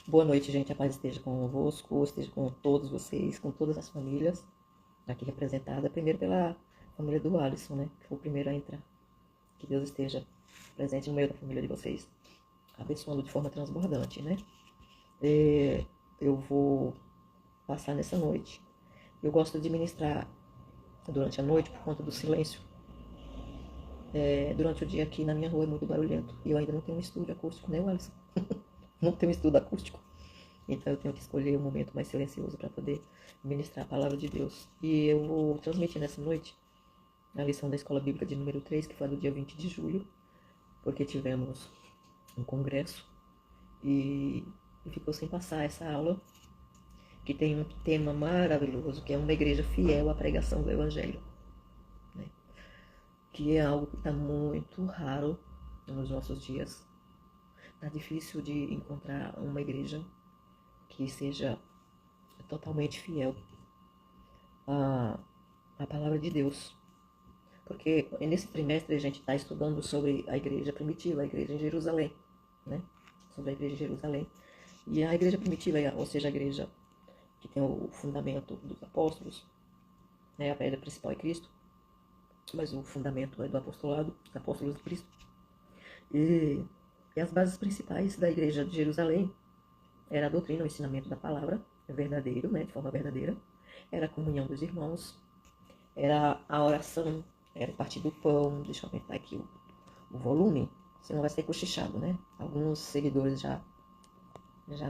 Boa noite, gente. A paz esteja convosco, esteja com todos vocês, com todas as famílias aqui representadas. Primeiro pela família do Alisson, né? Que foi o primeiro a entrar. Que Deus esteja presente no meio da família de vocês, abençoando de forma transbordante, né? Eu vou passar nessa noite. Eu gosto de ministrar durante a noite por conta do silêncio. Durante o dia aqui na minha rua é muito barulhento. E eu ainda não tenho um estúdio acústico, né, Alisson? Não tenho um estudo acústico. Então eu tenho que escolher um momento mais silencioso para poder ministrar a palavra de Deus. E eu vou transmitir nessa noite a lição da Escola Bíblica de número 3, que foi do dia 20 de julho, porque tivemos um congresso e ficou sem passar essa aula, que tem um tema maravilhoso, que é uma igreja fiel à pregação do Evangelho, né? Que é algo que está muito raro nos nossos dias. Está difícil de encontrar uma igreja que seja totalmente fiel à palavra de Deus. Porque nesse trimestre a gente está estudando sobre a igreja primitiva, a igreja em Jerusalém, né? Sobre a igreja em Jerusalém. E a igreja primitiva, ou seja, a igreja que tem o fundamento dos apóstolos, né? A pedra principal é Cristo, mas o fundamento é do apostolado, dos apóstolos de Cristo. E as bases principais da igreja de Jerusalém era a doutrina, o ensinamento da palavra, verdadeiro, né? De forma verdadeira. Era a comunhão dos irmãos, era a oração, era o partir do pão. Deixa eu aumentar aqui o volume, senão vai ser cochichado, né? Alguns seguidores já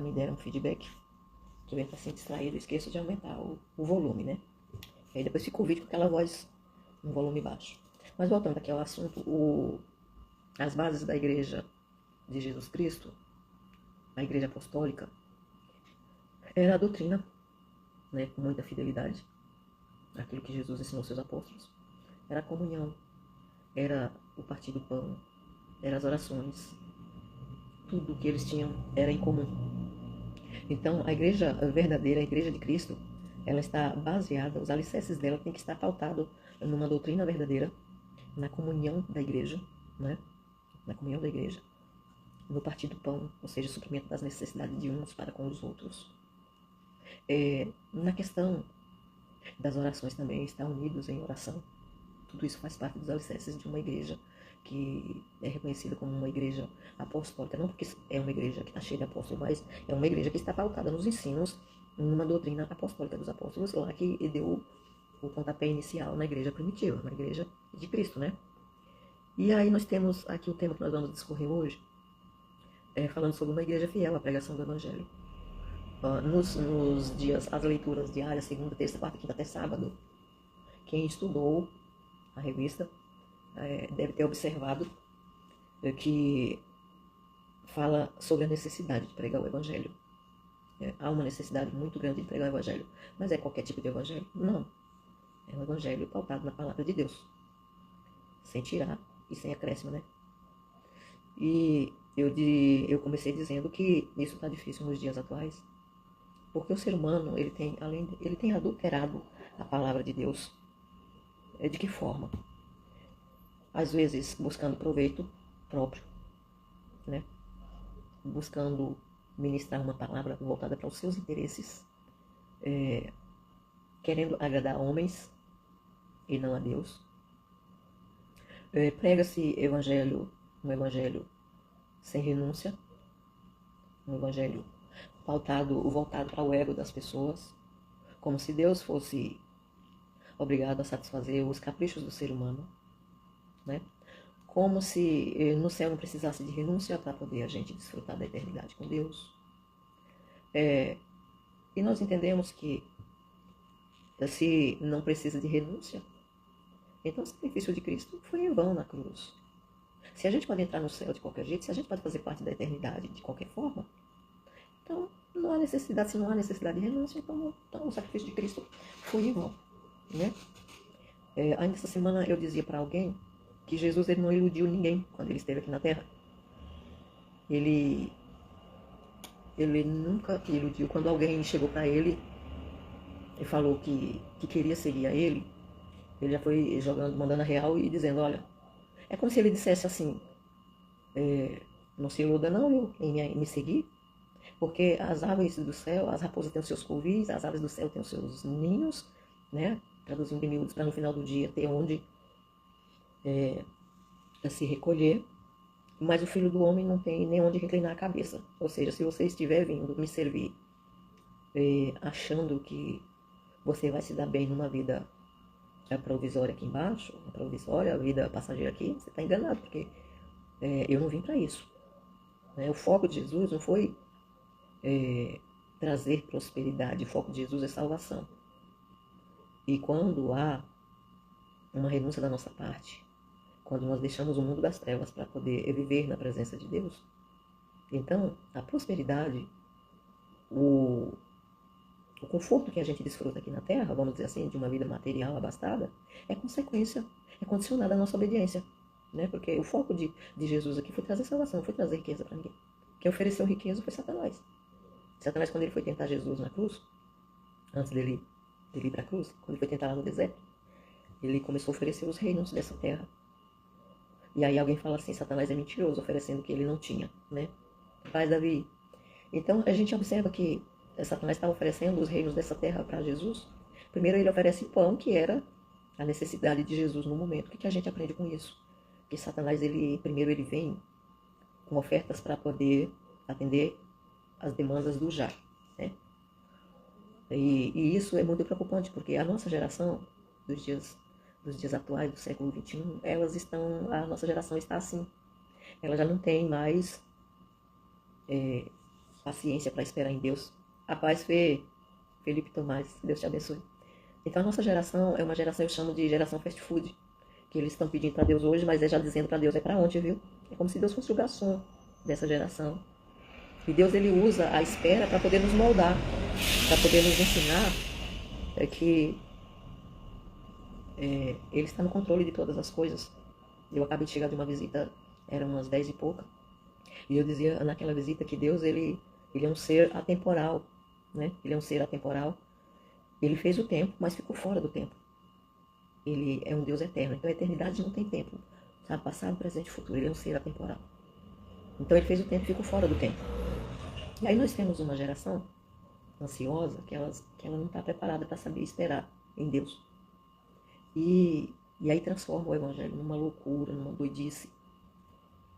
me deram feedback que eu entro assim distraído, esqueço de aumentar o volume, né? E aí depois fica o vídeo com aquela voz no volume baixo. Mas voltando aqui ao assunto, as bases da igreja de Jesus Cristo, a igreja apostólica, era a doutrina, né? Com muita fidelidade, aquilo que Jesus ensinou aos seus apóstolos. Era a comunhão, era o partir do pão, eram as orações. Tudo que eles tinham era em comum. Então, a igreja verdadeira, a igreja de Cristo, ela está baseada, os alicerces dela têm que estar pautados numa doutrina verdadeira, na comunhão da igreja, né? Na comunhão da igreja, no partir do pão, ou seja, suprimento das necessidades de uns para com os outros. Na questão das orações também, estar unidos em oração. Tudo isso faz parte dos alicerces de uma igreja que é reconhecida como uma igreja apostólica, não porque é uma igreja que está cheia de apóstolos, mas é uma igreja que está pautada nos ensinos, numa doutrina apostólica dos apóstolos, lá que deu o pontapé inicial na igreja primitiva, na igreja de Cristo, né? E aí nós temos aqui o tema que nós vamos discorrer hoje, falando sobre uma igreja fiel à pregação do Evangelho. Nos dias, as leituras diárias, segunda, terça, quarta, quinta até sábado, quem estudou a revista deve ter observado que fala sobre a necessidade de pregar o Evangelho. Há uma necessidade muito grande de pregar o Evangelho. Mas é qualquer tipo de Evangelho? Não. É um Evangelho pautado na palavra de Deus, sem tirar e sem acréscimo, né? E eu comecei dizendo que isso está difícil nos dias atuais, porque o ser humano ele tem adulterado a palavra de Deus. De que forma? Às vezes buscando proveito próprio, né? Buscando ministrar uma palavra voltada para os seus interesses, querendo agradar homens e não a Deus. Prega-se um evangelho sem renúncia, um evangelho voltado para o ego das pessoas, como se Deus fosse obrigado a satisfazer os caprichos do ser humano, né? Como se no céu não precisasse de renúncia para poder a gente desfrutar da eternidade com Deus. E nós entendemos que se não precisa de renúncia, então o sacrifício de Cristo foi em vão na cruz. Se a gente pode entrar no céu de qualquer jeito, se a gente pode fazer parte da eternidade de qualquer forma, então não há necessidade, se não há necessidade de renúncia, então o sacrifício de Cristo foi em vão, né? Ainda essa semana eu dizia para alguém que Jesus ele não iludiu ninguém quando ele esteve aqui na Terra. Ele nunca iludiu. Quando alguém chegou para ele e falou que queria seguir a ele já foi jogando, mandando a real e dizendo, olha, é como se ele dissesse assim, não se iluda não, em me seguir, Porque as aves do céu, as raposas têm os seus covis, as aves do céu têm os seus ninhos, né? Traduzindo em miúdos, para no final do dia ter onde se recolher. Mas o Filho do Homem não tem nem onde reclinar a cabeça. Ou seja, se você estiver vindo me servir achando que você vai se dar bem numa vida provisória aqui embaixo, a provisória, a vida passageira aqui, você está enganado, porque eu não vim para isso. Né? O foco de Jesus não foi trazer prosperidade, o foco de Jesus é salvação. E quando há uma renúncia da nossa parte, quando nós deixamos o mundo das trevas para poder viver na presença de Deus, então a prosperidade, o conforto que a gente desfruta aqui na Terra, vamos dizer assim, de uma vida material abastada, é consequência, é condicionada à nossa obediência. Né? Porque o foco de Jesus aqui foi trazer salvação, não foi trazer riqueza para ninguém. Quem ofereceu riqueza foi Satanás. Satanás, quando ele foi tentar Jesus na cruz, antes dele ir para a cruz, quando ele foi tentar lá no deserto, ele começou a oferecer os reinos dessa terra. E aí alguém fala assim, Satanás é mentiroso, oferecendo o que ele não tinha, né? Paz, Davi. Então a gente observa que Satanás estava oferecendo os reinos dessa terra para Jesus. Primeiro ele oferece pão, que era a necessidade de Jesus no momento. O que a gente aprende com isso? Que Satanás, primeiro ele vem com ofertas para poder atender as demandas do já, né? E isso é muito preocupante, porque a nossa geração, dos dias atuais, do século XXI, a nossa geração está assim. Ela já não tem mais paciência para esperar em Deus. A paz, Felipe Tomás, Deus te abençoe. Então a nossa geração é uma geração, eu chamo de geração fast food, que eles estão pedindo para Deus hoje, mas já dizendo para Deus para onde, viu? É como se Deus fosse o garçom dessa geração. E Deus, ele usa a espera para poder nos moldar, para poder nos ensinar que ele está no controle de todas as coisas. Eu acabei de chegar de uma visita, eram umas 10 e pouca, e eu dizia naquela visita que Deus, ele é um ser atemporal, né? Ele é um ser atemporal. Ele fez o tempo, mas ficou fora do tempo. Ele é um Deus eterno, então a eternidade não tem tempo, sabe? Passado, presente e futuro, ele é um ser atemporal. Então ele fez o tempo e ficou fora do tempo. E aí nós temos uma geração ansiosa, que ela não está preparada para saber esperar em Deus. E aí transforma o evangelho numa loucura, numa doidice.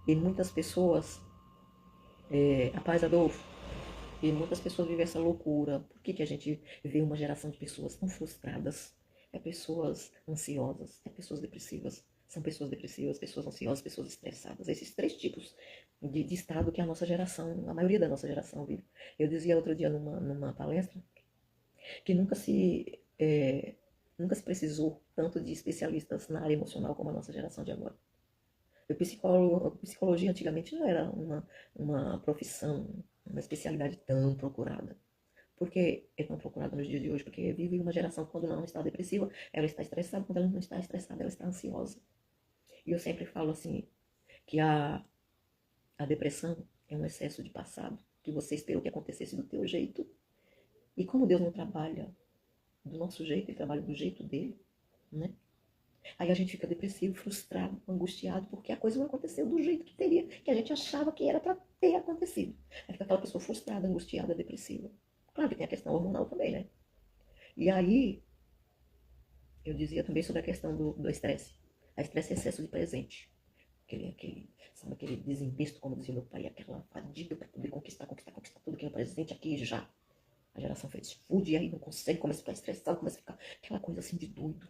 E muitas pessoas, a paz, Adolfo, e muitas pessoas vivem essa loucura. Por que a gente vê uma geração de pessoas tão frustradas? Pessoas ansiosas, pessoas depressivas. São pessoas depressivas, pessoas ansiosas, pessoas estressadas. Esses 3 tipos de estado que a nossa geração, a maioria da nossa geração vive. Eu dizia outro dia numa palestra que nunca se precisou tanto de especialistas na área emocional como a nossa geração de agora. A psicologia antigamente não era uma profissão, uma especialidade tão procurada. Por que é tão procurada nos dias de hoje? Porque vive uma geração que, quando não está depressiva, ela está estressada. Quando ela não está estressada, ela está ansiosa. E eu sempre falo assim, que a depressão é um excesso de passado, que você esperou que acontecesse do teu jeito. E como Deus não trabalha do nosso jeito, ele trabalha do jeito dele, né? Aí a gente fica depressivo, frustrado, angustiado, porque a coisa não aconteceu do jeito que teria, que a gente achava que era para ter acontecido. Aí fica aquela pessoa frustrada, angustiada, depressiva. Claro que tem a questão hormonal também, né? E aí, eu dizia também sobre a questão do estresse. A estresse é excesso de presente. Aquele desempesto, como dizia meu pai, aquela fadiga para poder conquistar tudo que é presente aqui e já. A geração fast food, e aí não consegue, começa a ficar estressado, começa a ficar aquela coisa assim de doido.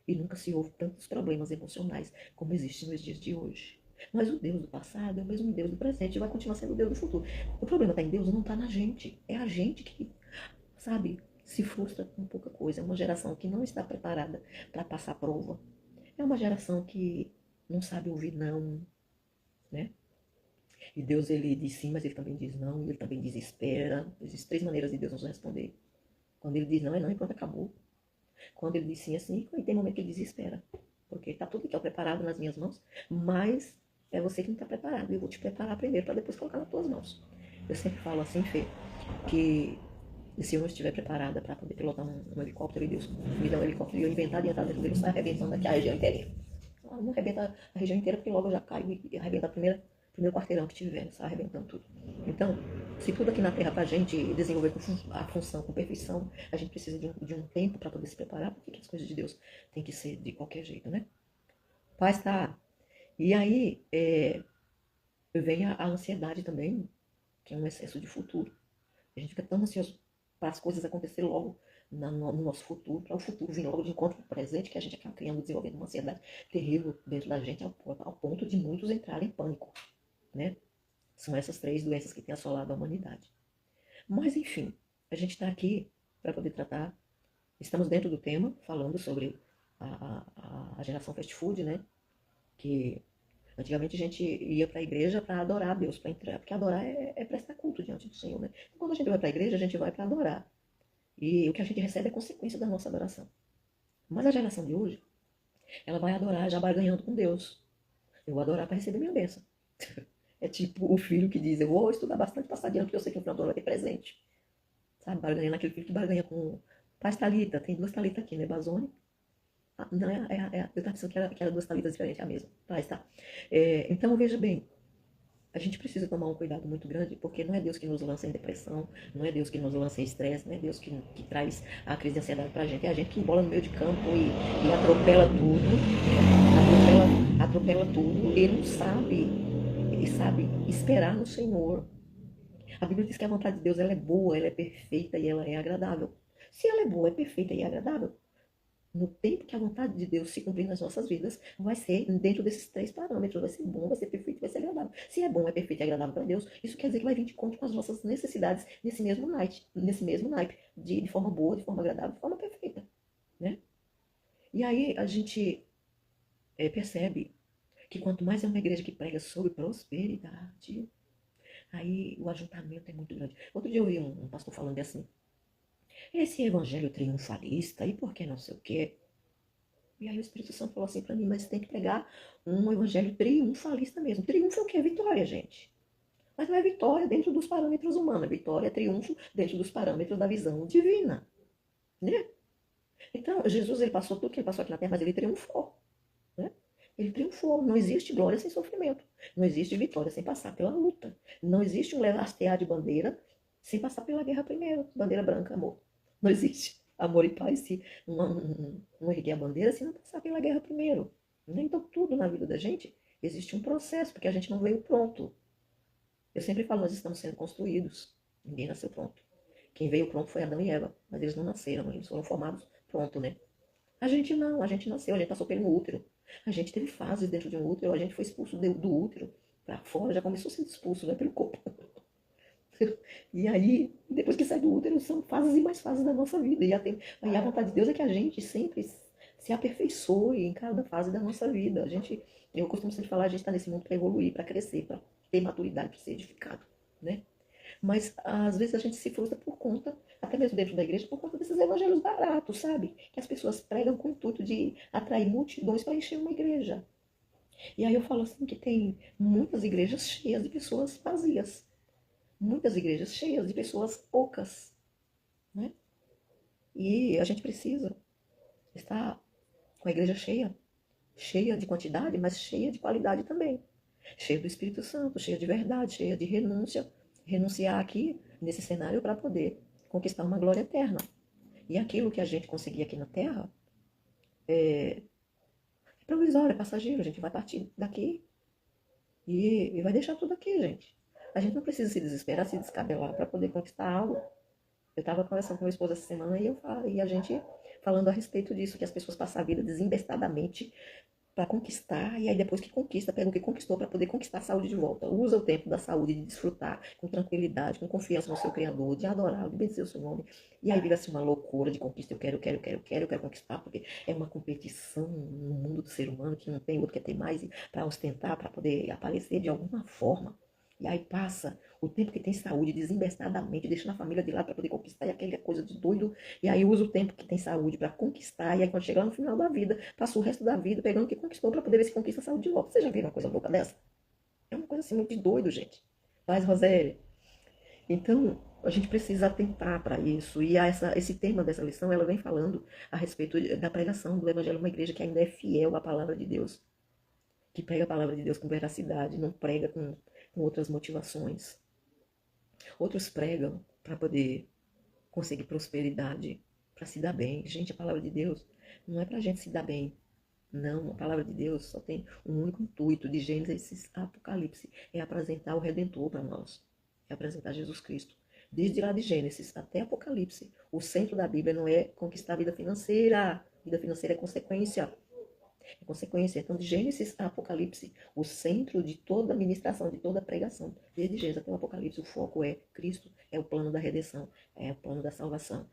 E nunca se houve tantos problemas emocionais como existem nos dias de hoje. Mas o Deus do passado é o mesmo Deus do presente e vai continuar sendo o Deus do futuro. O problema está em Deus, não está na gente. É a gente que, sabe, se frustra com pouca coisa. É uma geração que não está preparada para passar prova. É uma geração que não sabe ouvir não, né? E Deus, ele diz sim, mas ele também diz não, e ele também diz espera. Existem 3 maneiras de Deus nos responder. Quando ele diz não, é não e pronto, acabou. Quando ele diz sim, é sim, e tem momento que ele diz espera. Porque está tudo aqui preparado nas minhas mãos, mas é você que não está preparado. Eu vou te preparar primeiro para depois colocar nas tuas mãos. Eu sempre falo assim, Fê, que se eu não estiver preparada para poder pilotar um helicóptero, e Deus me dá um helicóptero e eu inventar de entrar dentro dele, sai arrebentando aqui a região inteira. Não arrebenta a região inteira, porque logo eu já caio e arrebenta o primeiro quarteirão que tiver, sai arrebentando tudo. Então, Se tudo aqui na Terra, para a gente desenvolver a função com perfeição, a gente precisa de um tempo para poder se preparar, porque as coisas de Deus têm que ser de qualquer jeito, né? Paz tá. E aí vem a ansiedade também, que é um excesso de futuro. A gente fica tão ansioso para as coisas acontecerem logo no nosso futuro, para o futuro vir logo de encontro com o presente, que a gente acaba criando, desenvolvendo uma ansiedade terrível dentro da gente, ao ponto de muitos entrarem em pânico, né? São essas 3 doenças que têm assolado a humanidade. Mas, enfim, a gente está aqui para poder tratar. Estamos dentro do tema, falando sobre a geração fast food, né? Que antigamente a gente ia para a igreja para adorar a Deus, para entrar, porque adorar é prestar culto diante do Senhor, né? Então, quando a gente vai para a igreja, a gente vai para adorar. E o que a gente recebe é consequência da nossa adoração. Mas a geração de hoje, ela vai adorar já barganhando com Deus. Eu vou adorar para receber minha bênção. É tipo o filho que diz, eu vou estudar bastante passar adiante, porque eu sei que no final do ano vai ter presente. Sabe, barganhando aquele filho que barganha com paz Thalita, tem 2 Thalita aqui, né, Bazone? Ah, não, eu estava pensando que era 2 Thalitas diferentes, é a mesma. Paz, tá. Então, veja bem, a gente precisa tomar um cuidado muito grande, porque não é Deus que nos lança em depressão, não é Deus que nos lança em estresse, não é Deus que traz a crise de ansiedade pra gente, é a gente que embola no meio de campo e atropela tudo, atropela tudo, e não sabe, ele sabe esperar no Senhor. A Bíblia diz que a vontade de Deus ela é boa, ela é perfeita e ela é agradável. Se ela é boa, é perfeita e agradável, no tempo que a vontade de Deus se cumprir nas nossas vidas, vai ser dentro desses 3 parâmetros. Vai ser bom, vai ser perfeito, vai ser agradável. Se é bom, é perfeito e agradável para Deus, isso quer dizer que vai vir de conta com as nossas necessidades nesse mesmo naipe, de forma boa, de forma agradável, de forma perfeita. Né? E aí a gente percebe que quanto mais é uma igreja que prega sobre prosperidade, aí o ajuntamento é muito grande. Outro dia eu ouvi um pastor falando assim, esse evangelho triunfalista, e por que não sei o quê? E aí o Espírito Santo falou assim para mim, mas tem que pegar um evangelho triunfalista mesmo. Triunfo é o quê? Vitória, gente. Mas não é vitória dentro dos parâmetros humanos, é vitória, é triunfo dentro dos parâmetros da visão divina. Né? Então, Jesus ele passou tudo que ele passou aqui na Terra, mas ele triunfou. Né? Ele triunfou. Não existe glória sem sofrimento. Não existe vitória sem passar pela luta. Não existe um hastear de bandeira sem passar pela guerra primeiro. Bandeira branca, amor. Não existe amor e paz se não erguer a bandeira se não passar pela guerra primeiro. Então, tudo na vida da gente existe um processo, porque a gente não veio pronto. Eu sempre falo, nós estamos sendo construídos. Ninguém nasceu pronto. Quem veio pronto foi Adão e Eva, mas eles não nasceram, eles foram formados pronto, né? A gente não, a gente nasceu, a gente passou pelo útero. A gente teve fases dentro de um útero, a gente foi expulso do útero para fora, já começou a ser expulso, né, pelo corpo. E aí, depois que sai do útero, são fases e mais fases da nossa vida. E a vontade de Deus é que a gente sempre se aperfeiçoe em cada fase da nossa vida. Eu costumo sempre falar, a gente está nesse mundo para evoluir, para crescer, para ter maturidade, para ser edificado, né? Mas às vezes a gente se frustra por conta, até mesmo dentro da igreja, por conta desses evangelhos baratos, sabe? Que as pessoas pregam com o intuito de atrair multidões para encher uma igreja. E aí eu falo assim que tem muitas igrejas cheias de pessoas vazias. Muitas igrejas cheias de pessoas poucas, né? E a gente precisa estar com a igreja cheia, cheia de quantidade, mas cheia de qualidade também. Cheia do Espírito Santo, cheia de verdade, cheia de renúncia. Renunciar aqui, nesse cenário, para poder conquistar uma glória eterna. E aquilo que a gente conseguir aqui na Terra é provisório, é passageiro. A gente vai partir daqui e vai deixar tudo aqui, gente. A gente não precisa se desesperar, se descabelar para poder conquistar algo. Eu estava conversando com minha esposa essa semana e a gente falando a respeito disso, que as pessoas passam a vida desembestadamente para conquistar, e aí depois que conquista, pega o que conquistou para poder conquistar a saúde de volta. Usa o tempo da saúde de desfrutar com tranquilidade, com confiança no seu Criador, de adorar, de bendizer o seu nome. E aí vira-se uma loucura de conquista. Eu quero conquistar, porque é uma competição no mundo do ser humano que não tem, outro quer ter mais para ostentar, para poder aparecer de alguma forma. E aí passa o tempo que tem saúde desembestadamente, deixando a família de lado para poder conquistar, e aquela coisa de doido. E aí usa o tempo que tem saúde para conquistar, e aí quando chega lá no final da vida, passa o resto da vida pegando o que conquistou para poder ver se conquista a saúde de volta. Você já viu uma coisa louca dessa? É uma coisa assim muito de doido, gente. Paz, Rosélia. Então, a gente precisa atentar para isso. E esse tema dessa lição, ela vem falando a respeito da pregação do Evangelho, uma igreja que ainda é fiel à palavra de Deus, que prega a palavra de Deus com veracidade, não prega com outras motivações. Outros pregam para poder conseguir prosperidade, para se dar bem. Gente, a palavra de Deus não é para a gente se dar bem. Não, a palavra de Deus só tem um único intuito, de Gênesis a Apocalipse, é apresentar o Redentor para nós, é apresentar Jesus Cristo. Desde lá de Gênesis até Apocalipse, o centro da Bíblia não é conquistar a vida financeira. A vida financeira é consequência. É consequência. Então, de Gênesis a Apocalipse, o centro de toda a ministração, de toda a pregação, desde Gênesis até o Apocalipse, o foco é Cristo, é o plano da redenção, é o plano da salvação.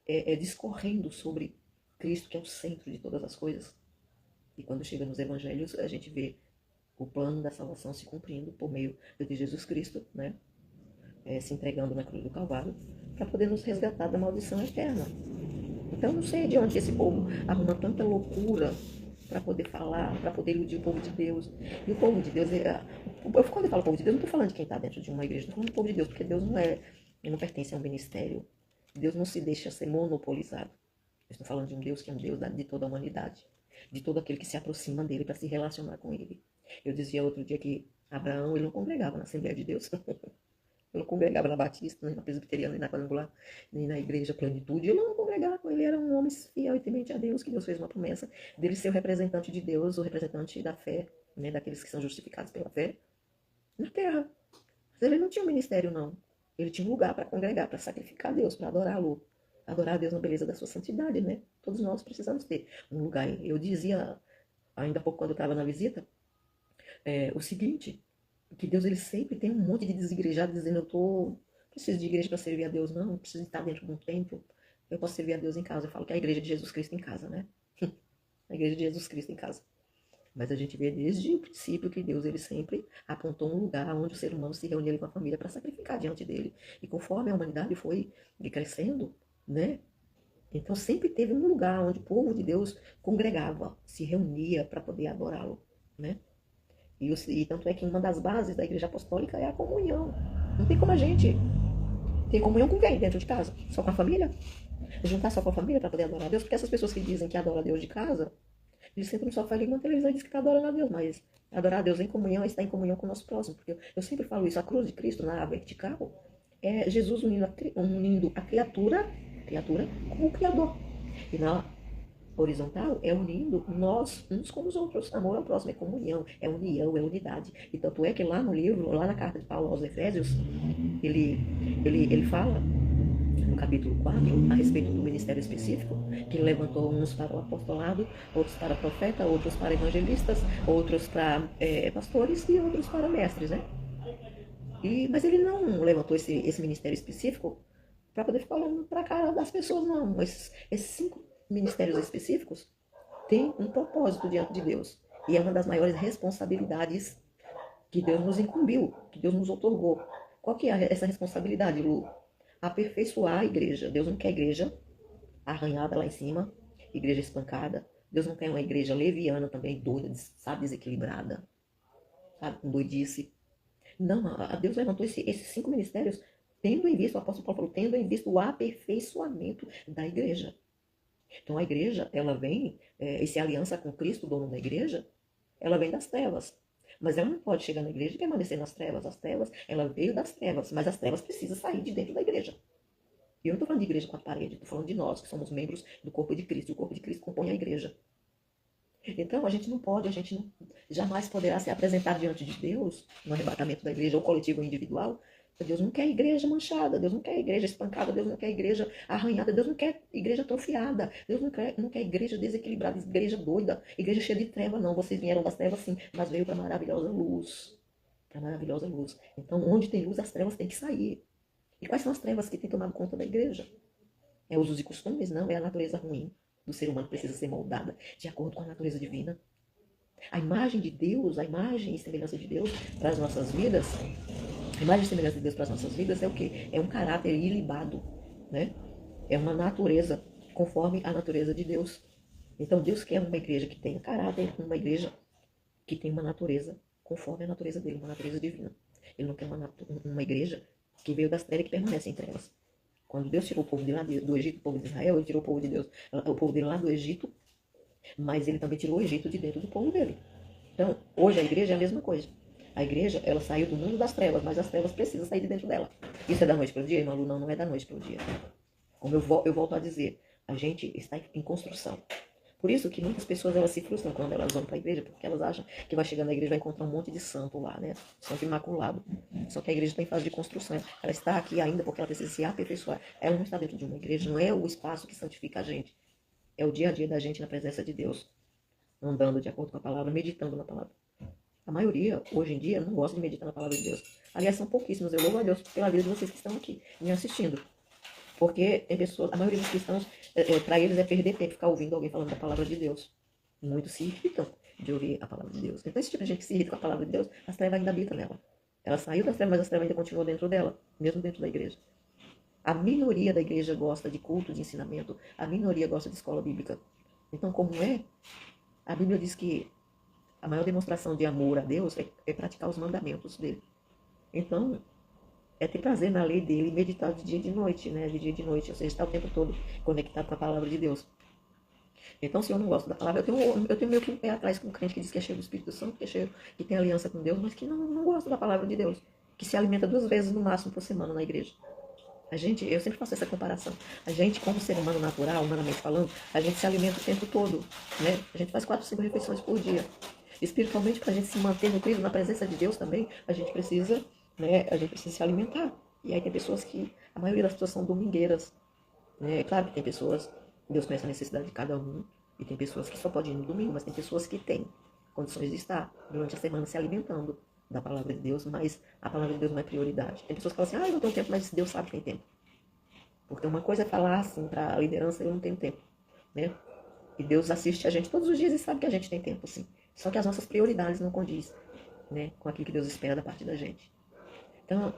É discorrendo sobre Cristo, que é o centro de todas as coisas. E quando chega nos evangelhos, a gente vê o plano da salvação se cumprindo por meio de Jesus Cristo, né? Se entregando na cruz do Calvário, para poder nos resgatar da maldição eterna. Então, não sei de onde esse povo arruma tanta loucura para poder falar, para poder iludir o povo de Deus. E o povo de Deus, quando eu falo povo de Deus, não estou falando de quem está dentro de uma igreja, estou falando do povo de Deus, porque Deus não pertence a um ministério. Deus não se deixa ser monopolizado. Eu estou falando de um Deus que é um Deus de toda a humanidade, de todo aquele que se aproxima dele para se relacionar com ele. Eu dizia outro dia que Abraão, ele não congregava na Assembleia de Deus. Eu não congregava na Batista, nem na Presbiteriana, nem na Quadrangular, nem na Igreja Plenitude. Eu não congregava. Ele era um homem fiel e temente a Deus, que Deus fez uma promessa dele ser o representante de Deus, o representante da fé, né, daqueles que são justificados pela fé, na terra. Mas ele não tinha um ministério, não. Ele tinha um lugar para congregar, para sacrificar a Deus, para adorá-lo. Adorar a Deus na beleza da sua santidade, né? Todos nós precisamos ter um lugar. Eu dizia, ainda há pouco, quando eu estava na visita, o seguinte, que Deus, ele sempre tem um monte de desigrejados dizendo: eu preciso de igreja para servir a Deus, não preciso estar dentro de um templo, eu posso servir a Deus em casa. Eu falo que é a igreja de Jesus Cristo em casa, né? A igreja de Jesus Cristo em casa. Mas a gente vê desde o princípio que Deus, ele sempre apontou um lugar onde o ser humano se reunia com a família para sacrificar diante dele. E conforme a humanidade foi crescendo, né? Então sempre teve um lugar onde o povo de Deus congregava, se reunia para poder adorá-lo, né? E tanto é que uma das bases da igreja apostólica é a comunhão. Não tem como a gente ter comunhão com quem dentro de casa? Só com a família? Juntar só com a família para poder adorar a Deus? Porque essas pessoas que dizem que adoram a Deus de casa, eles sentam no sofá, ligam na televisão e dizem que está adorando a Deus. Mas adorar a Deus em comunhão é estar em comunhão com o nosso próximo. Porque eu sempre falo isso, a cruz de Cristo na vertical é Jesus unindo a criatura com o Criador. E na horizontal é unindo nós uns com os outros. Amor ao próximo é comunhão, é união, é unidade. E tanto é que lá no livro, lá na carta de Paulo aos Efésios, ele fala, no capítulo 4, a respeito do ministério específico, que ele levantou uns para o apostolado, outros para profeta, outros para evangelistas, outros para pastores e outros para mestres, né? Mas ele não levantou esse ministério específico para poder ficar olhando para a cara das pessoas, não. Esses 5 ministérios específicos têm um propósito diante de Deus. E é uma das maiores responsabilidades que Deus nos incumbiu, que Deus nos outorgou. Qual que é essa responsabilidade, Lu? Aperfeiçoar a igreja. Deus não quer igreja arranhada lá em cima, igreja espancada. Deus não quer uma igreja leviana também, doida, sabe, desequilibrada, sabe, com doidice. Não, a Deus levantou esses 5 ministérios tendo em vista, o apóstolo Paulo falou, tendo em vista o aperfeiçoamento da igreja. Então a igreja, ela vem, essa aliança com Cristo, o dono da igreja, ela vem das trevas. Mas ela não pode chegar na igreja e permanecer nas trevas. As trevas, ela veio das trevas, mas as trevas precisam sair de dentro da igreja. E eu não estou falando de igreja com a parede, estou falando de nós, que somos membros do corpo de Cristo. E o corpo de Cristo compõe a igreja. Então a gente não jamais poderá se apresentar diante de Deus, no arrebatamento da igreja, ou coletivo ou individual. Deus não quer igreja manchada, Deus não quer igreja espancada, Deus não quer igreja arranhada, Deus não quer igreja atrofiada, Deus não quer igreja desequilibrada, igreja doida, igreja cheia de treva, não. Vocês vieram das trevas sim, mas veio para a maravilhosa luz. Para a maravilhosa luz. Então, onde tem luz, as trevas têm que sair. E quais são as trevas que têm tomado conta da igreja? É usos e costumes? Não, é a natureza ruim do ser humano que precisa ser moldada de acordo com a natureza divina. A imagem de Deus, a imagem e semelhança de Deus para as nossas vidas, a imagem e semelhança de Deus para as nossas vidas é o quê? É um caráter ilibado, né? É uma natureza conforme a natureza de Deus. Então Deus quer uma igreja que tenha caráter, uma igreja que tenha uma natureza conforme a natureza dele, uma natureza divina. Ele não quer uma igreja que veio das trevas e que permanece em trevas. Quando Deus tirou o povo de lá do Egito, o povo de Israel, ele tirou o povo de Deus, o povo dele lá do Egito, mas ele também tirou o Egito de dentro do povo dele. Então, hoje a igreja é a mesma coisa. A igreja, ela saiu do mundo das trevas, mas as trevas precisam sair de dentro dela. Isso é da noite para o dia, irmã Lu? Não, não é da noite para o dia. Como eu volto a dizer, a gente está em construção. Por isso que muitas pessoas elas se frustram quando elas vão para a igreja, porque elas acham que vai chegar na igreja e vai encontrar um monte de santo lá, né? Santo imaculado. Só que a igreja está em fase de construção. Ela está aqui ainda porque ela precisa se aperfeiçoar. Ela não está dentro de uma igreja, não é o espaço que santifica a gente. É o dia a dia da gente na presença de Deus, andando de acordo com a palavra, meditando na palavra. A maioria, hoje em dia, não gosta de meditar na palavra de Deus. Aliás, são pouquíssimos. Eu louvo a Deus pela vida de vocês que estão aqui me assistindo. Porque tem pessoas, a maioria dos cristãos, para eles é perder tempo ficar ouvindo alguém falando da palavra de Deus. Muitos se irritam de ouvir a palavra de Deus. Então, esse tipo de gente que se irrita com a palavra de Deus, as trevas ainda habitam nela. Ela saiu das trevas, mas as trevas ainda continuam dentro dela, mesmo dentro da igreja. A minoria da igreja gosta de culto, de ensinamento. A minoria gosta de escola bíblica. Então, como é? A Bíblia diz que a maior demonstração de amor a Deus é praticar os mandamentos dele. Então, é ter prazer na lei dele e meditar de dia e de noite, né? De dia e de noite, ou seja, estar o tempo todo conectado com a palavra de Deus. Então, se eu não gosto da palavra, eu tenho meio que um pé atrás com um crente que diz que é cheio do Espírito Santo, que é cheio, que tem aliança com Deus, mas que não gosta da palavra de Deus, que se alimenta 2 vezes no máximo por semana na igreja. Eu sempre faço essa comparação. A gente, como ser humano natural, humanamente falando, a gente se alimenta o tempo todo, né? A gente faz 4, 5 refeições por dia. Espiritualmente, para a gente se manter nutrido na presença de Deus também, a gente precisa, né? A gente precisa se alimentar. E aí tem pessoas que, a maioria das pessoas são domingueiras, né? É claro que tem pessoas, Deus conhece a necessidade de cada um, e tem pessoas que só podem ir no domingo, mas tem pessoas que têm condições de estar durante a semana se alimentando da palavra de Deus, mas a palavra de Deus não é prioridade. Tem pessoas que falam assim, eu não tenho tempo, mas Deus sabe que tem tempo. Porque uma coisa é falar assim para a liderança, eu não tenho tempo, né? E Deus assiste a gente todos os dias e sabe que a gente tem tempo, sim. Só que as nossas prioridades não condizem, né, com aquilo que Deus espera da parte da gente. Então,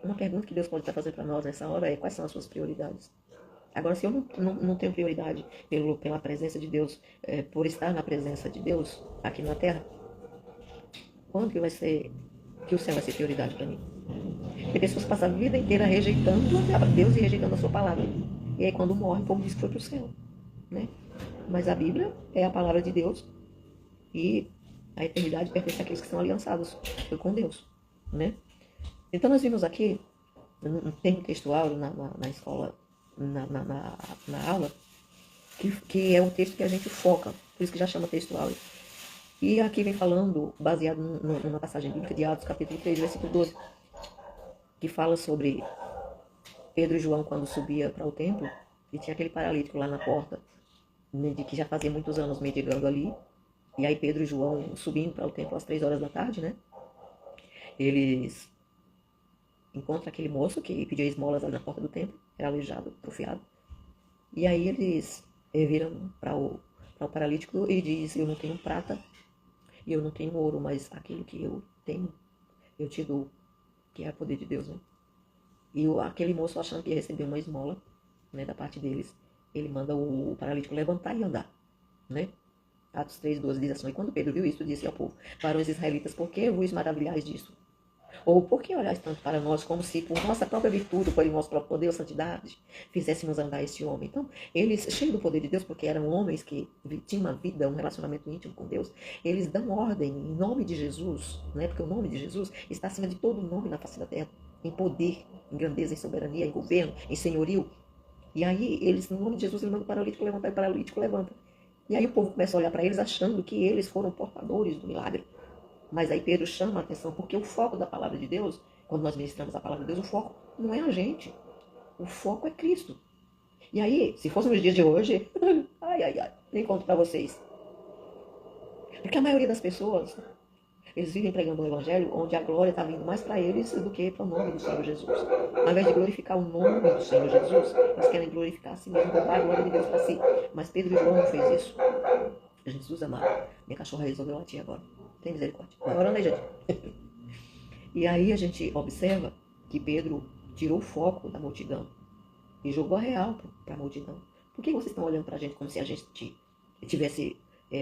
uma pergunta que Deus pode estar fazendo para nós nessa hora é quais são as suas prioridades? Agora, se eu não tenho prioridade pela presença de Deus, por estar na presença de Deus aqui na Terra, quando que vai ser que o céu vai ser prioridade para mim? Tem pessoas que passam a vida inteira rejeitando a Deus e rejeitando a sua palavra. E aí quando morre, o povo diz que foi para o céu, né? Mas a Bíblia é a palavra de Deus e a eternidade pertence àqueles que são aliançados com Deus, né? Então nós vimos aqui, tem um textual na escola, na aula, que é um texto que a gente foca, por isso que já chama textual. E aqui vem falando, baseado numa passagem bíblica de Atos, capítulo 3, versículo 12, que fala sobre Pedro e João quando subia para o templo, e tinha aquele paralítico lá na porta, de que já fazia muitos anos mendigando ali. E aí Pedro e João subindo para o templo às 3 horas da tarde, né? Eles encontram aquele moço que pedia esmolas ali na porta do templo, era aleijado, atrofiado. E aí eles viram para o paralítico e diz, eu não tenho prata e eu não tenho ouro, mas aquilo que eu tenho, eu te dou, que é o poder de Deus, né? E aquele moço, achando que ia receber uma esmola, né, da parte deles, ele manda o paralítico levantar e andar, né? Atos 3:12 diz assim, e quando Pedro viu isso, disse ao povo, varões israelitas, por que vos maravilhais disso? Ou por que olhais tanto para nós, como se por nossa própria virtude, por nosso próprio poder ou santidade, fizéssemos andar esse homem? Então, eles, cheios do poder de Deus, porque eram homens que tinham uma vida, um relacionamento íntimo com Deus, eles dão ordem em nome de Jesus, né? Porque o nome de Jesus está acima de todo nome na face da terra, em poder, em grandeza, em soberania, em governo, em senhorio. E aí, eles, no nome de Jesus, ele manda o paralítico levantar, e o paralítico levanta. E aí o povo começa a olhar para eles achando que eles foram portadores do milagre. Mas aí Pedro chama a atenção, porque o foco da palavra de Deus, quando nós ministramos a palavra de Deus, o foco não é a gente. O foco é Cristo. E aí, se fosse nos dias de hoje, nem conto para vocês. Porque a maioria das pessoas, eles vivem pregando um evangelho onde a glória está vindo mais para eles do que para o nome do Senhor Jesus. Ao invés de glorificar o nome do Senhor Jesus, eles querem glorificar a si mesmo, roubar a glória de Deus para si. Mas Pedro e João não fez isso. Jesus amado. Minha cachorra resolveu latir agora. Tem misericórdia. Agora não é, gente. E aí a gente observa que Pedro tirou o foco da multidão e jogou a real para a multidão. Por que vocês estão olhando para a gente como se a gente tivesse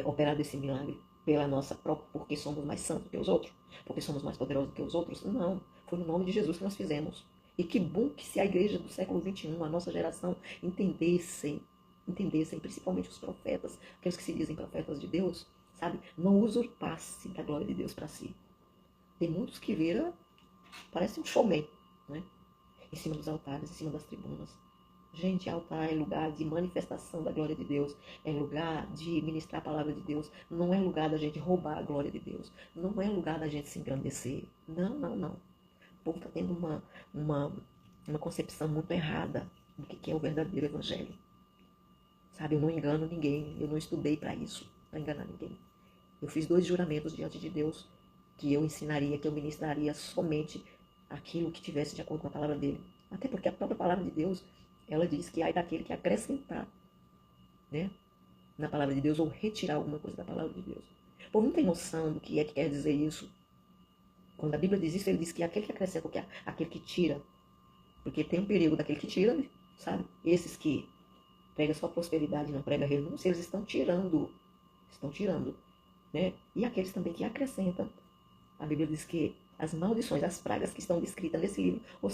operado esse milagre pela nossa própria, porque somos mais santos que os outros? Porque somos mais poderosos que os outros? Não. Foi no nome de Jesus que nós fizemos. E que bom que se a igreja do século XXI, a nossa geração, entendessem, principalmente os profetas, aqueles que se dizem profetas de Deus, sabe? Não usurpasse da glória de Deus para si. Tem muitos que viram, parece um showman, né? Em cima dos altares, em cima das tribunas. Gente, altar é lugar de manifestação da glória de Deus. É lugar de ministrar a palavra de Deus. Não é lugar da gente roubar a glória de Deus. Não é lugar da gente se engrandecer. Não, não, não. O povo está tendo uma concepção muito errada do que é o verdadeiro evangelho. Sabe, eu não engano ninguém. Eu não estudei para isso, para enganar ninguém. Eu fiz 2 juramentos diante de Deus que eu ensinaria, que eu ministraria somente aquilo que tivesse de acordo com a palavra dele. Até porque a própria palavra de Deus, ela diz que ai daquele que acrescentar, né, na palavra de Deus ou retirar alguma coisa da palavra de Deus. O povo não tem noção do que é que quer dizer isso. Quando a Bíblia diz isso, ele diz que é aquele que acrescenta, que é aquele que tira. Porque tem um perigo daquele que tira, sabe? Esses que pregam só prosperidade, não pregam renúncia, eles estão tirando, né? E aqueles também que acrescentam. A Bíblia diz que as maldições, as pragas que estão descritas nesse livro, ou seja,